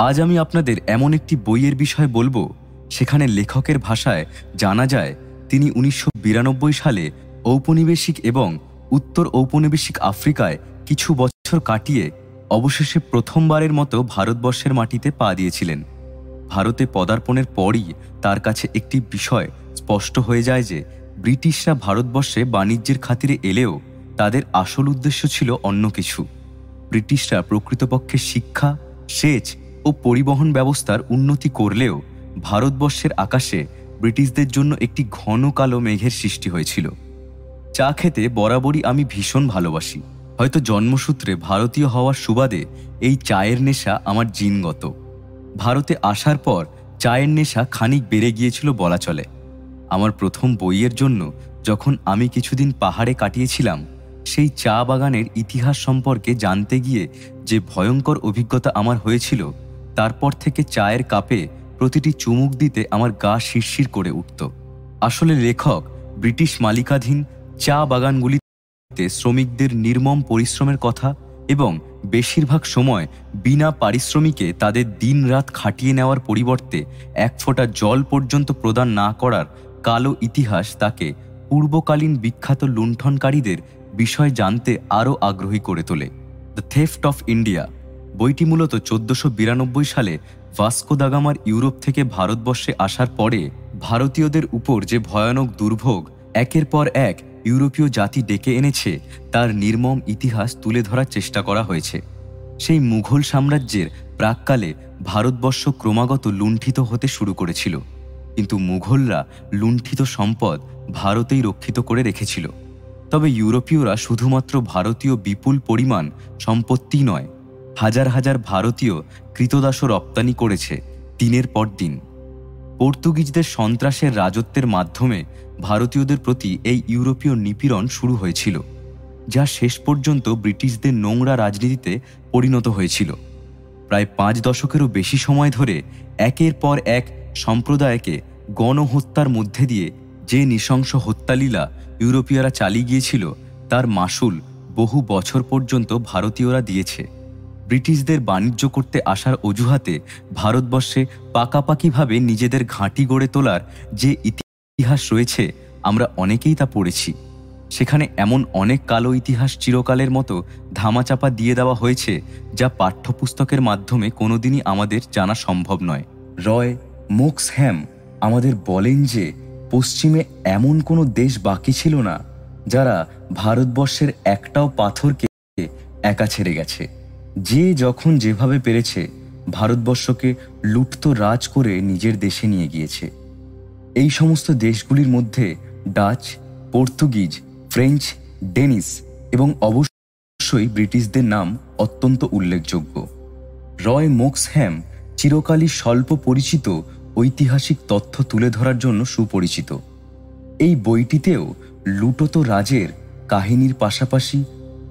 আজ আমি আপনাদের এমন একটি বইয়ের বিষয়ে বলবো, সেখানে লেখকের ভাষায় জানা যায় তিনি 1992 সালে ঔপনিবেশিক এবং উত্তর ঔপনিবেশিক আফ্রিকায় কিছু বছর কাটিয়ে অবশেষে প্রথমবারের মতো ভারতবর্ষের মাটিতে পা দিয়েছিলেন। ভারতে পদার্পণের পরই তার কাছে একটি বিষয় স্পষ্ট হয়ে যায় যে ব্রিটিশরা ভারতবর্ষে বাণিজ্যের খাতিরে এলেও তাদের আসল উদ্দেশ্য ছিল অন্য কিছু। ব্রিটিশরা প্রকৃতপক্ষে শিক্ষা, সেচ ও পরিবহন ব্যবস্থার উন্নতি করলেও ভারতবর্ষের আকাশে ব্রিটিশদের জন্য একটি ঘন কালো মেঘের সৃষ্টি হয়েছিল। চা খেতে বরাবরই আমি ভীষণ ভালোবাসি। হয়তো জন্মসূত্রে ভারতীয় হওয়ার সুবাদে এই চায়ের নেশা আমার জিনগত। ভারতে আসার পর চায়ের নেশা খানিক বেড়ে গিয়েছিল বলা চলে। আমার প্রথম বইয়ের জন্য যখন আমি কিছুদিন পাহাড়ে কাটিয়েছিলাম, সেই চা বাগানের ইতিহাস সম্পর্কে জানতে গিয়ে যে ভয়ঙ্কর অভিজ্ঞতা আমার হয়েছিল, তারপর থেকে চায়ের কাপে প্রতিটি চুমুক দিতে আমার গা শিরশির করে উঠত। আসলে লেখক ব্রিটিশ মালিকাধীন চা বাগানগুলিতে শ্রমিকদের নির্মম পরিশ্রমের কথা এবং বেশিরভাগ সময় বিনা পারিশ্রমিকে তাদের দিনরাত খাটিয়ে নেওয়ার পরিবর্তে এক ফোঁটা জল পর্যন্ত প্রদান না করার কালো ইতিহাস তাকে পূর্বকালীন বিখ্যাত লুণ্ঠনকারীদের বিষয় জানতে আরও আগ্রহী করে তোলে। দ্য থেফট অফ ইন্ডিয়া বইটি মূলত 1492 সালে ভাস্কো দা গামার ইউরোপ থেকে ভারতবর্ষে আসার পরে ভারতীয়দের উপর যে ভয়ানক দুর্ভোগ একের পর এক ইউরোপীয় জাতি ডেকে এনেছে তার নির্মম ইতিহাস তুলে ধরার চেষ্টা করা হয়েছে। সেই মুঘল সাম্রাজ্যের প্রাক্কালে ভারতবর্ষ ক্রমাগত লুণ্ঠিত হতে শুরু করেছিল, কিন্তু মুঘলরা লুণ্ঠিত সম্পদ ভারতেই রক্ষিত করে রেখেছিল। তবে ইউরোপীয়রা শুধুমাত্র ভারতীয় বিপুল পরিমাণ সম্পত্তি নয়, হাজার হাজার ভারতীয় কৃতদাসও রপ্তানি করেছে দিনের পর দিন। পর্তুগিজদের সন্ত্রাসের রাজত্বের মাধ্যমে ভারতীয়দের প্রতি এই ইউরোপীয় নিপীড়ন শুরু হয়েছিল, যা শেষ পর্যন্ত ব্রিটিশদের নোংরা রাজনীতিতে পরিণত হয়েছিল। প্রায় 5 দশকেরও বেশি সময় ধরে একের পর এক সম্প্রদায়কে গণহত্যার মধ্যে দিয়ে যে নৃশংস হত্যালীলা ইউরোপীয়রা চালিয়ে গিয়েছিল, তার মাসুল বহু বছর পর্যন্ত ভারতীয়রা দিয়েছে। ব্রিটিশদের বাণিজ্য করতে আসার অজুহাতে ভারতবর্ষে পাকাপাকিভাবে নিজেদের ঘাঁটি গড়ে তোলার যে ইতিহাস রয়েছে, আমরা অনেকেই তা পড়েছি। সেখানে এমন অনেক কালো ইতিহাস চিরকালের মতো ধামাচাপা দিয়ে দেওয়া হয়েছে, যা পাঠ্যপুস্তকের মাধ্যমে কোনোদিনই আমাদের জানা সম্ভব নয়। রয় মোক্সহ্যাম আমাদের বলেন যে পশ্চিমে এমন কোনো দেশ বাকি ছিল না যারা ভারতবর্ষের একটাও পাথরকে একা ছেড়ে গেছে। যে যখন যেভাবে পেরেছে ভারতবর্ষকে লুটতো রাজ করে নিজের দেশে নিয়ে গিয়েছে। এই সমস্ত দেশগুলির মধ্যে ডাচ, পর্তুগিজ, ফ্রেঞ্চ, ডেনিস এবং অবশ্যই ব্রিটিশদের নাম অত্যন্ত উল্লেখযোগ্য। রয় মোক্সহ্যাম চিরকালই স্বল্প পরিচিত ঐতিহাসিক তথ্য তুলে ধরার জন্য সুপরিচিত। এই বইটিতেও লুটতো রাজের কাহিনীর পাশাপাশি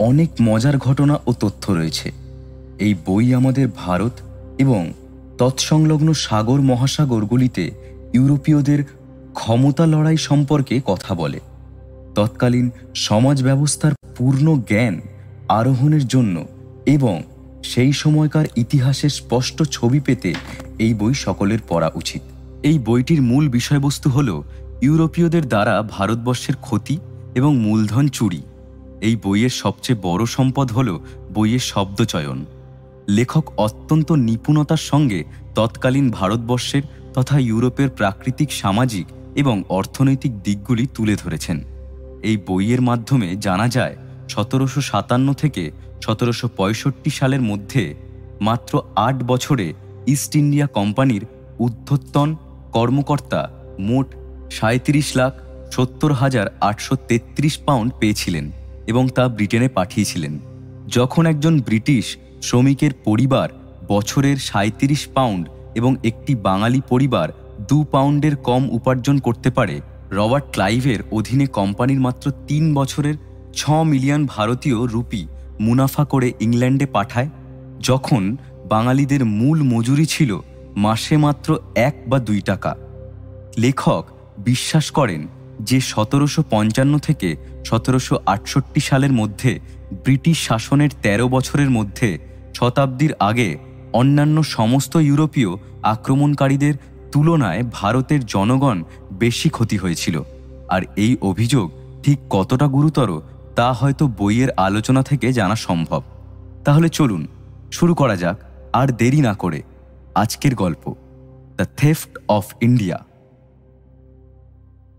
অনেক মজার ঘটনা ও তথ্য রয়েছে। এই বই আমাদের ভারত এবং তৎসংলগ্ন সাগর মহাসাগরগুলিতে ইউরোপীয়দের ক্ষমতা লড়াই সম্পর্কে কথা বলে। তৎকালীন সমাজ ব্যবস্থার পূর্ণ জ্ঞান আরোহণের জন্য এবং সেই সময়কার ইতিহাসের স্পষ্ট ছবি পেতে এই বই সকলের পড়া উচিত। এই বইটির মূল বিষয়বস্তু হল ইউরোপীয়দের দ্বারা ভারতবর্ষের ক্ষতি এবং মূলধন চুরি। এই বইয়ের সবচেয়ে বড় সম্পদ হল বইয়ের শব্দচয়ন। লেখক অত্যন্ত নিপুণতার সঙ্গে তৎকালীন ভারতবর্ষের তথা ইউরোপের প্রাকৃতিক, সামাজিক এবং অর্থনৈতিক দিকগুলি তুলে ধরেছেন। এই বইয়ের মাধ্যমে জানা যায় 1757 থেকে 1765 সালের মধ্যে মাত্র 8 বছরে ইস্ট ইন্ডিয়া কোম্পানির ঊর্ধ্বতন কর্মকর্তা মোট 37,70,833 পাউন্ড পেয়েছিলেন এবং তা ব্রিটেনে পাঠিয়েছিলেন। যখন একজন ব্রিটিশ শ্রমিকের পরিবার বছরের 37 পাউন্ড এবং একটি বাঙালি পরিবার 2 পাউন্ডের কম উপার্জন করতে পারে, রবার্ট ক্লাইভের অধীনে কোম্পানির মাত্র 3 বছরের 6 মিলিয়ন ভারতীয় রুপি মুনাফা করে ইংল্যান্ডে পাঠায়, যখন বাঙালিদের মূল মজুরি ছিল মাসে মাত্র 1 বা 2 টাকা। লেখক বিশ্বাস করেন যে 1755 থেকে 1768 সালের মধ্যে ব্রিটিশ শাসনের 13 বছরের মধ্যে শতাব্দীর আগে অন্যান্য সমস্ত ইউরোপীয় আক্রমণকারীদের তুলনায় ভারতের জনগণ বেশি ক্ষতি হয়েছিল। আর এই অভিযোগ ঠিক কতটা গুরুতর তা হয়তো বইয়ের আলোচনা থেকে জানা সম্ভব। তাহলে চলুন শুরু করা যাক আর দেরি না করে আজকের গল্প, দ্য থেফট অফ ইন্ডিয়া।